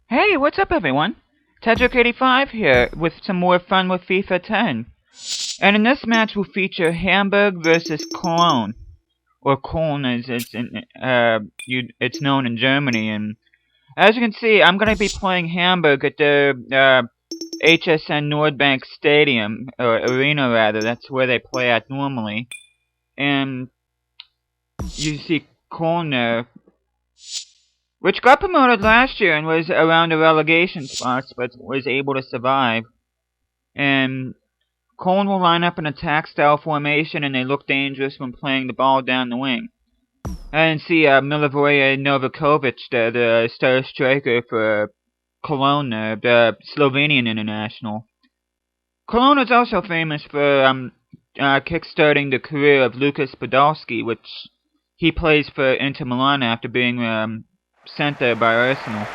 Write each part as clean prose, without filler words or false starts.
Hey, what's up everyone? Tedrick85 here with some more fun with FIFA 10. And in this match we'll feature Hamburg versus Cologne. Or Cologne as it's known in Germany. And as you can see, I'm going to be playing Hamburg at the HSN Nordbank Stadium, or Arena rather, that's where they play at normally. And you see Cologne there, which got promoted last year and was around the relegation spots, but was able to survive. And Cologne will line up an attack-style formation, and they look dangerous when playing the ball down the wing. And see Milivoje Novakovic, the star striker for Cologne, the Slovenian international. Cologne is also famous for kickstarting the career of Lukas Podolski, which he plays for Inter Milan after being sent there by Arsenal.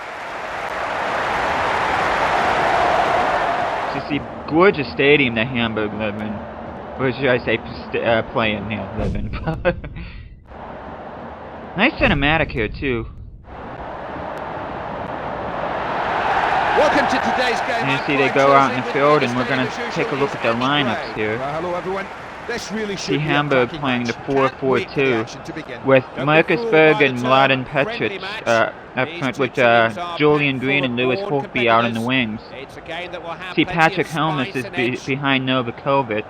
So you see, gorgeous stadium that Hamburg live in. Or should I say play in, yeah, live in. Nice cinematic here, too. Welcome to today's game. And you see they go out in the field, and we're going to take a look at their lineups here. Hello everyone. This really See Hamburg playing the 4-4-2 with Marcus Berg and Mladen Petric up front, with Julian Green and Lewis Hofby out in the wings. See Patrick Helmus is behind Novakovic.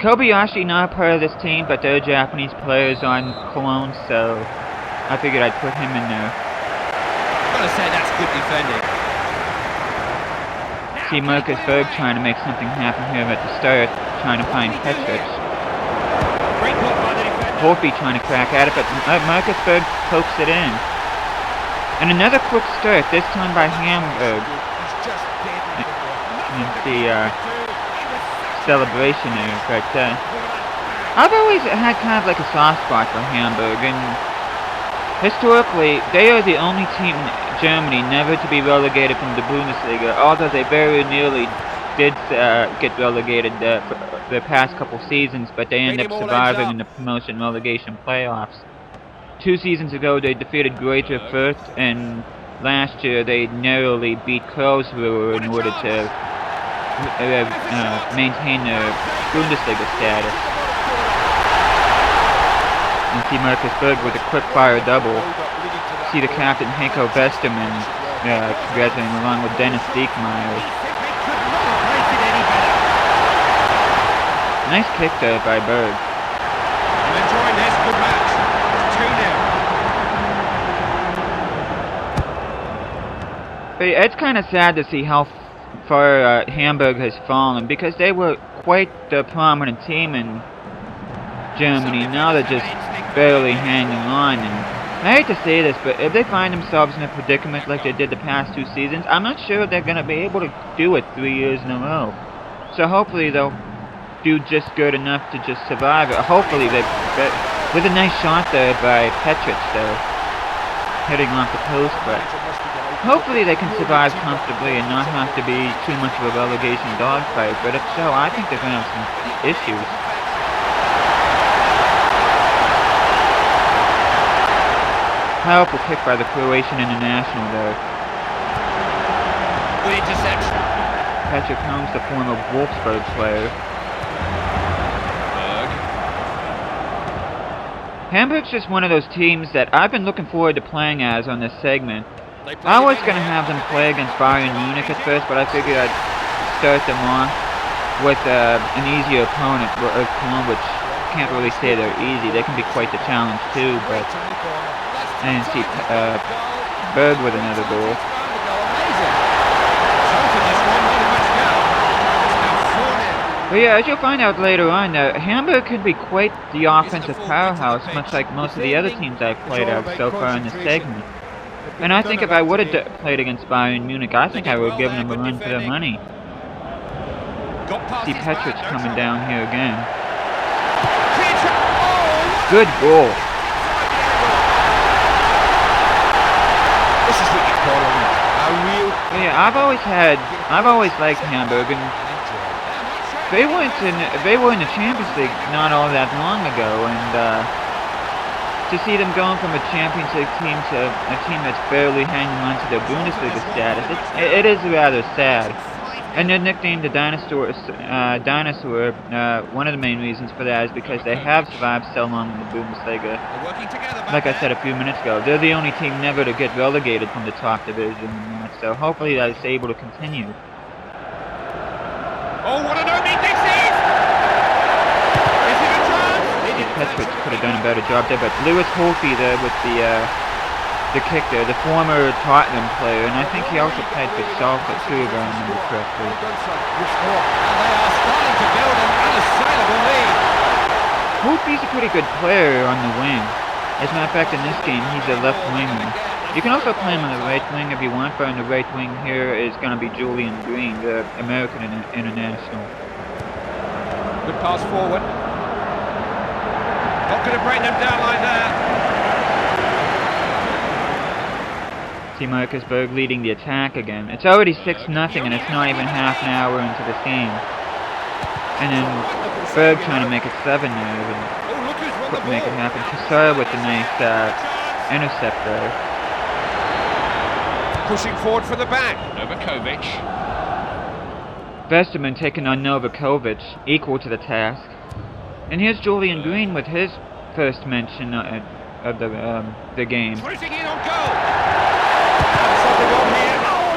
Kobayashi not part of this team, but they're Japanese players on Cologne, so I figured I'd put him in there. I've got to say that's good defending. See Marcus Berg trying to make something happen here at the start, trying to find Petric. Hofby trying to crack at it, but Marcus Berg pokes it in. And another quick start, this time by Hamburg. And the celebration there, right there. I've always had kind of like a soft spot for Hamburg, and historically, they are the only team in Germany never to be relegated from the Bundesliga, although they very nearly did get relegated for the past couple seasons, but they ended up surviving in the promotion-relegation playoffs. 2 seasons ago, they defeated Greuther Fürth, and last year they narrowly beat Karlsruhe in order to maintain their Bundesliga status. And see Marcus Berg with a quick-fire double. See the captain Heiko Westermann congratulating him along with Dennis Diekmeyer. Nice kick there by Berg. I'm enjoying this. Good match. 2-0. But it's kind of sad to see how far Hamburg has fallen, because they were quite the prominent team in Germany. Now they're just barely hanging on, and I hate to say this, but if they find themselves in a predicament like they did the past 2 seasons, I'm not sure they're going to be able to do it 3 years in a row. So hopefully they'll do just good enough to just survive it. Hopefully with a nice shot there by Petric though, hitting off the post, but hopefully they can survive comfortably and not have to be too much of a relegation dogfight. But if so, I think they're going to have some issues. Powerful kick by the Croatian international there. Good interception. Patrick Helms, the former Wolfsburg player. Hamburg's just one of those teams that I've been looking forward to playing as on this segment. I was going to have them play against Bayern Munich at first, but I figured I'd start them off with an easier opponent, Cologne, which can't really say they're easy. They can be quite the challenge too, but... And see Berg with another goal. But yeah, as you'll find out later on, Hamburg could be quite the offensive powerhouse, much like most of the other teams I've played out so far in this segment. And I think if I would have played against Bayern Munich, I think I would have given them a run for their money. See Petric coming down here again. Good goal. Yeah, I've always liked Hamburg, and they were in the Champions League not all that long ago, and to see them going from a championship team to a team that's barely hanging on to their Bundesliga status, it is rather sad. And they're nicknamed the Dinosaur. One of the main reasons for that is because they have survived so long in the Bundesliga. Like I said a few minutes ago, they're the only team never to get relegated from the top division. So hopefully that is able to continue. Oh, what an opening this is! Is it a chance? Petric could have done a better job there, but Lewis Holtby there with the kick there, the former Tottenham player, and I think he also played for Schalke too, if I remember correctly. And they are starting to build an unassailable lead. Holtby's a pretty good player on the wing. As a matter of fact, in this game, he's a left winger. You can also play him on the right wing if you want, but on the right wing here is going to be Julian Green, the American international. Good pass forward. Not going to break them down like that. See Marcus Berg leading the attack again. It's already 6-0 and it's not even half an hour into this game. And then Berg trying to make it 7 now and couldn't make it happen. Cassar with a nice intercept there. Pushing forward for the back. Novakovic. Vesterman taking on Novakovic, equal to the task. And here's Julian Green with his first mention of the game. Cruising in on goal.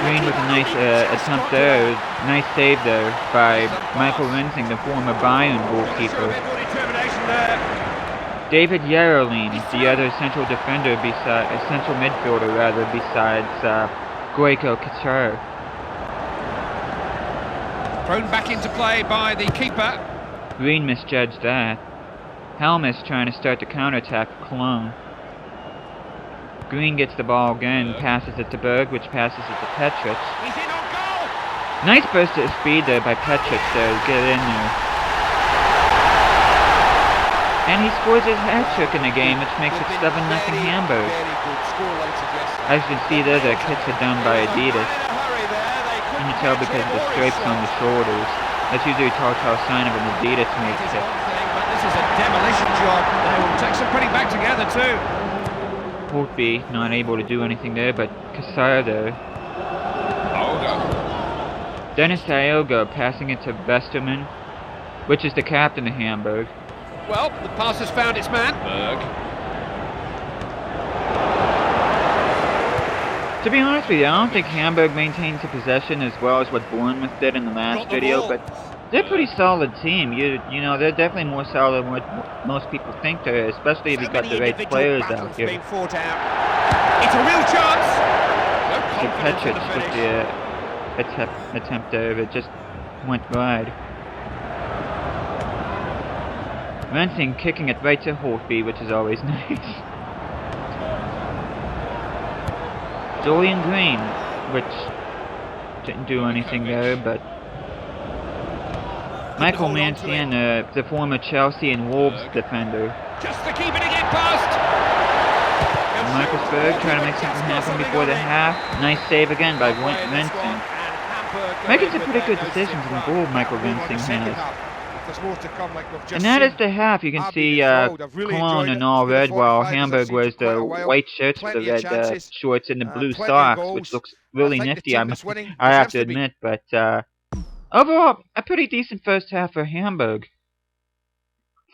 Green with a nice attempt there, nice save there by Michael Rensing, the former Bayern goalkeeper. David Yerolin, the other central defender, central midfielder rather, besides Goiko Kaczar. Thrown back into play by the keeper. Green misjudged that. Helmus trying to start the counterattack for Cologne. Green gets the ball again, passes it to Berg, which passes it to Petric. He's in on goal. Nice burst of speed there by Petric to get in there. And he scores his hat-trick in the game, which makes it 7-0 Hamburg. As you can see there, the kits are done by Adidas. You can tell because of the stripes on the shoulders. That's usually a telltale sign of an Adidas made kit. But this is a demolition job. They will take some putting back together too. Holtby not able to do anything there, but Cassar there. Dennis Ioga passing it to Vesterman, which is the captain of Hamburg. Well, the pass has found its man. Berg. To be honest with you, I don't think Hamburg maintains the possession as well as what Bournemouth did in the last video, but they're a pretty solid team. You know, they're definitely more solid than what most people think they are, especially if you've got the right players out here. It's a real chance. So Petric with the attempt there, it just went wide. Rensing kicking it right to Holtby, which is always nice. Julian Green, which didn't do anything there, but Michael Mancienne, the former Chelsea and Wolves defender. Just to keep it to get past. And Marcus Berg trying to make something happen before the half. Nice save again by Rensing. Making some pretty good decisions in goal, Michael Rensing has. And that is the half. You can see Cologne in all red, while Hamburg wears the white shirts with the red shorts and the blue socks, which looks really nifty, I have to admit. But overall, a pretty decent first half for Hamburg.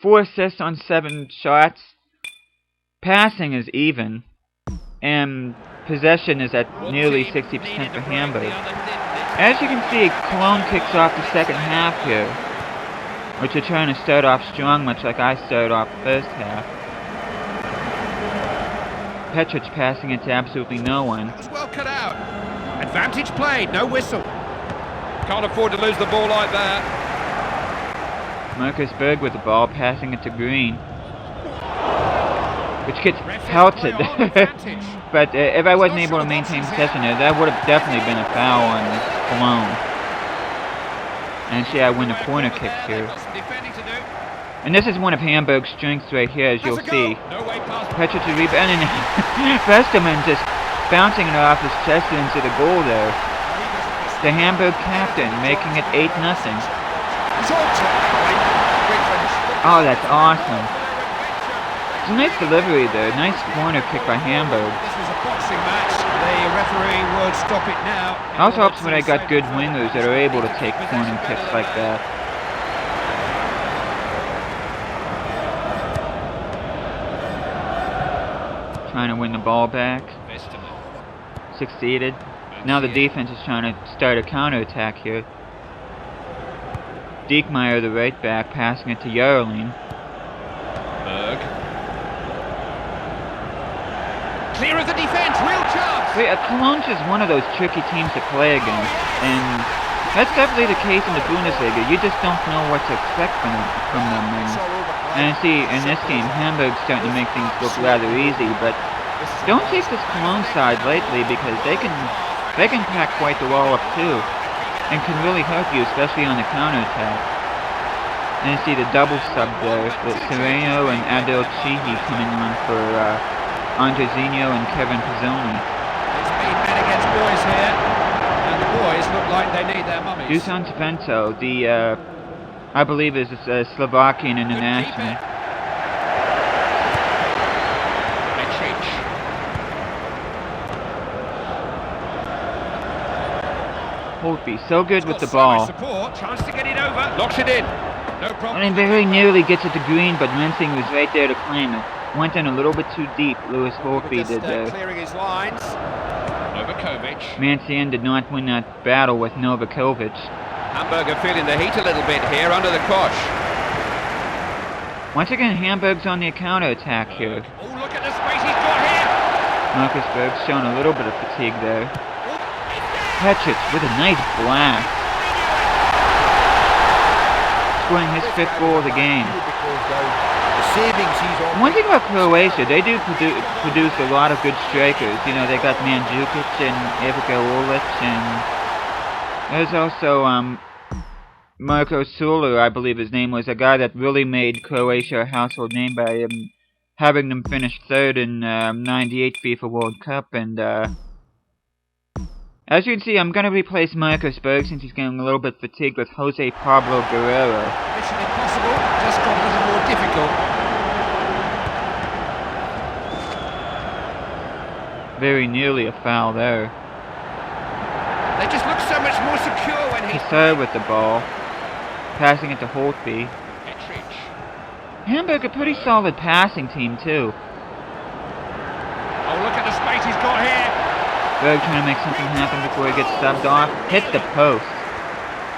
4 assists on 7 shots. Passing is even. And possession is at nearly 60% for Hamburg. As you can see, Cologne kicks off the second half here, which are trying to start off strong, much like I started off the first half. Petric passing it to absolutely no one. It was well cut out. Advantage played, no whistle. Can't afford to lose the ball like that. Marcus Berg with the ball, passing it to Green, which gets pelted. But if I wasn't able to maintain possession there, that would have definitely been a foul on Cologne. And see, I win the corner kicks here. And this is one of Hamburg's strengths right here, as you'll see. Petric to rebound, and Vesterman just bouncing it off his chest into the goal there. The Hamburg captain making it 8-0. Oh, that's awesome. a nice delivery there. Nice corner kick by Hamburg. This was a boxing match. The referee would stop it now. Also helps when I got good wingers that are able to take corner kicks like that. Trying to win the ball back. Succeeded. Now the defense is trying to start a counterattack here. Diekmeyer, the right back, passing it to Yerling. Berg. Clear of the defense, real chance! Cologne is one of those tricky teams to play against, and that's definitely the case in the Bundesliga. You just don't know what to expect from them. And see, in this game, Hamburg's starting to make things look rather easy, but don't take this Cologne side lightly because they can pack quite the wall up too, and can really hurt you, especially on the counterattack. And you see the double sub there with Sereno and Adel Chihi coming on for Andrezinho and Kevin Pizzoni. It's been men against boys here, and the boys look like they need their mummies. Dusan Svento, the I believe is a Slovakian international. Holtby, so good with the ball. Chance to get it over. Locks it in. No problem. And very nearly gets it to green, but Mensing was right there to claim it. Went in a little bit too deep, Lewis Holtby did there. Clearing his lines. Novakovic. Mancienne did not win that battle with Novakovic. Hamburg are feeling the heat a little bit here under the cosh. Once again, Hamburg's on the counter-attack here. Oh, look at the space he's got here. Marcus Berg's shown a little bit of fatigue there. Petchich with a nice blast. Scoring his 5th goal of the game. One thing about Croatia, they do produce a lot of good strikers. You know, they got Mandzukic and Ivica Olic, and there's also Marko Suler, I believe his name was, a guy that really made Croatia a household name by having them finish 3rd in '98 FIFA World Cup, and as you can see, I'm going to replace Marcus Berg since he's getting a little bit fatigued with Jose Pablo Guerrero. Mission impossible, just got a little more difficult. Very nearly a foul there. They just look so much more secure when he's... Cassar with the ball, passing it to Holtby. Hamburg, a pretty solid passing team too. Oh, look at the space he's got here. Berg trying to make something happen before he gets subbed off. Hit the post.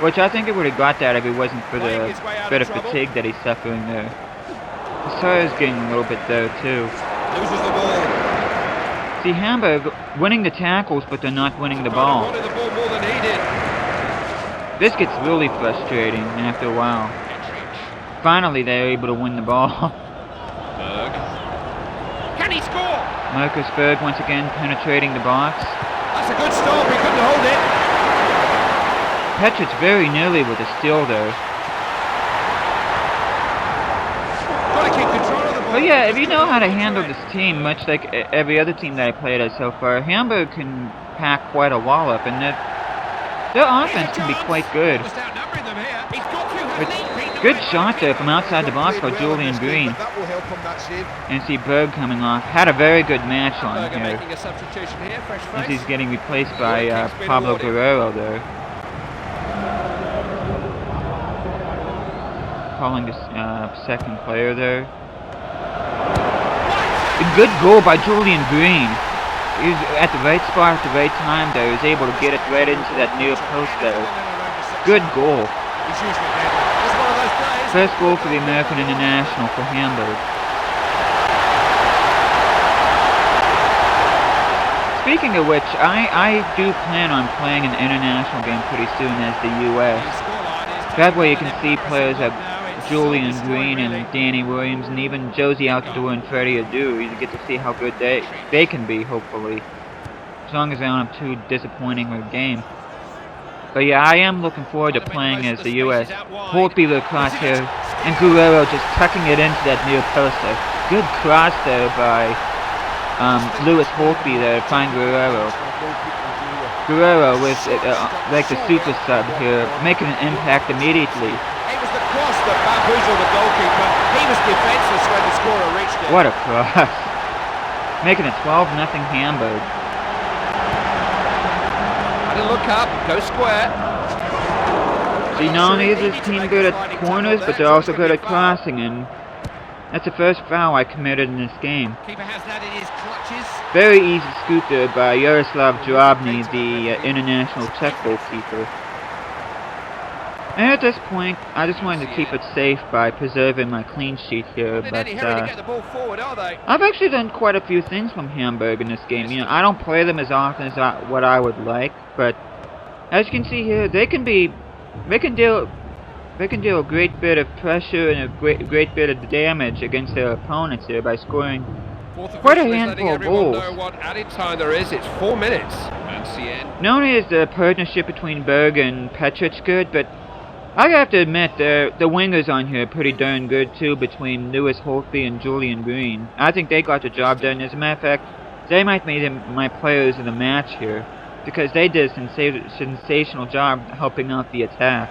Which I think it would have got that if it wasn't for the bit of fatigue that he's suffering there. Cassar is getting a little bit there too. Loses the ball. See, Hamburg winning the tackles, but they're not winning the ball. Wanted the ball more than he did. This gets really frustrating after a while. Finally, they're able to win the ball. Berg. Can he score? Marcus Berg once again penetrating the box. That's a good stop, he couldn't hold it. Petchich very nearly with a steal there. Got to keep control of the ball. But yeah, if you know how to handle this team, much like every other team that I played as so far, Hamburg can pack quite a wallop, and their offense can be quite good. Good shot there from outside the box by Julian Green. And see Berg coming off. Had a very good match on here. As he's getting replaced by Pablo Guerrero there. Calling the second player there. A good goal by Julian Green. He was at the right spot at the right time there. He was able to get it right into that near post there. Good goal. First goal for the American International for Hamburg. Speaking of which, I do plan on playing an international game pretty soon as the U.S. That way you can see players like Julian Green and Danny Williams and even Josie Altidore and Freddie Adu. You get to see how good they can be, hopefully. As long as they don't have too disappointing of a game. But yeah, I am looking forward to playing as the U.S. Holtby the cross here, and Guerrero just tucking it into that near post there. Good cross there by Lewis Holtby there to find Guerrero. Guerrero with like the super sub here, making an impact immediately. It was the cross that bamboozled the goalkeeper. He was defenceless when the scorer reached it. What a cross. Making it 12-0 Hamburg. Had a look up, go square. See, not only is this team good at corners, but they're also good at crossing, and that's the first foul I committed in this game. Keeper has that in his clutches. Very easy scoop there by Yaroslav Drobny, the international Czech goalkeeper. And at this point, I just wanted to keep it safe by preserving my clean sheet here, but I've actually done quite a few things from Hamburg in this game. You know, I don't play them as often as what I would like, but as you can see here, they can deal a great bit of pressure and a great bit of damage against their opponents here by scoring quite a handful of goals. Know what added time there is. It's 4 minutes. Not only is the partnership between Berg and Petric good, but I have to admit, the wingers on here are pretty darn good too, between Lewis Holtby and Julian Green. I think they got the job done. As a matter of fact, they might be my players of the match here, because they did a sensational job helping out the attack.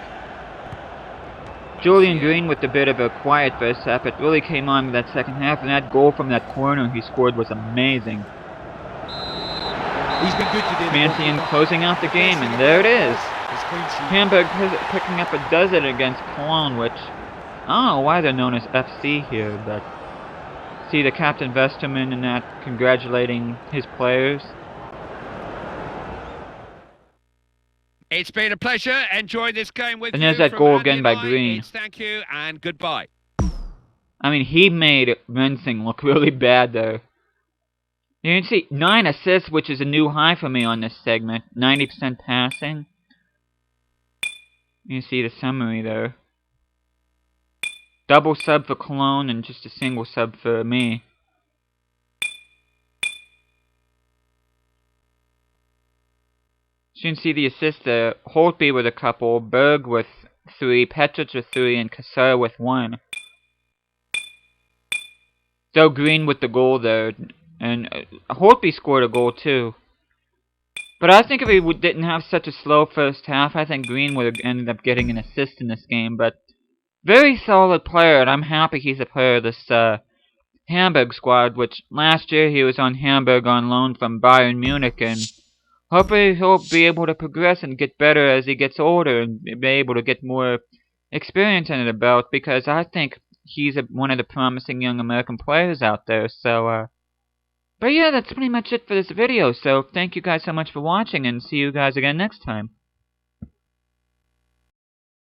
Julian Green, with a bit of a quiet first half, it really came on with that second half, and that goal from that corner he scored was amazing. He's been good today. Mancian closing out the game, and there it is. Hamburg picking up a dozen against Cologne, which I don't know why they're known as FC here, but see the Captain Vesterman and that congratulating his players. It's been a pleasure enjoying this game with you. And there's that goal again by Green. Thank you and goodbye. I mean, he made Rensing look really bad there. You can see 9 assists, which is a new high for me on this segment. 90% passing. You see the summary there. Double sub for Cologne and just a single sub for me. So you can see the assists there. Holtby with a couple, Berg with 3, Petric with 3, and Kassar with 1. So Green with the goal there. And Holtby scored a goal too. But I think if he didn't have such a slow first half, I think Green would have ended up getting an assist in this game. But very solid player, and I'm happy he's a player of this Hamburg squad, which last year he was on Hamburg on loan from Bayern Munich, and hopefully he'll be able to progress and get better as he gets older and be able to get more experience in the belt, because I think he's one of the promising young American players out there. So, but yeah, that's pretty much it for this video, so thank you guys so much for watching, and see you guys again next time.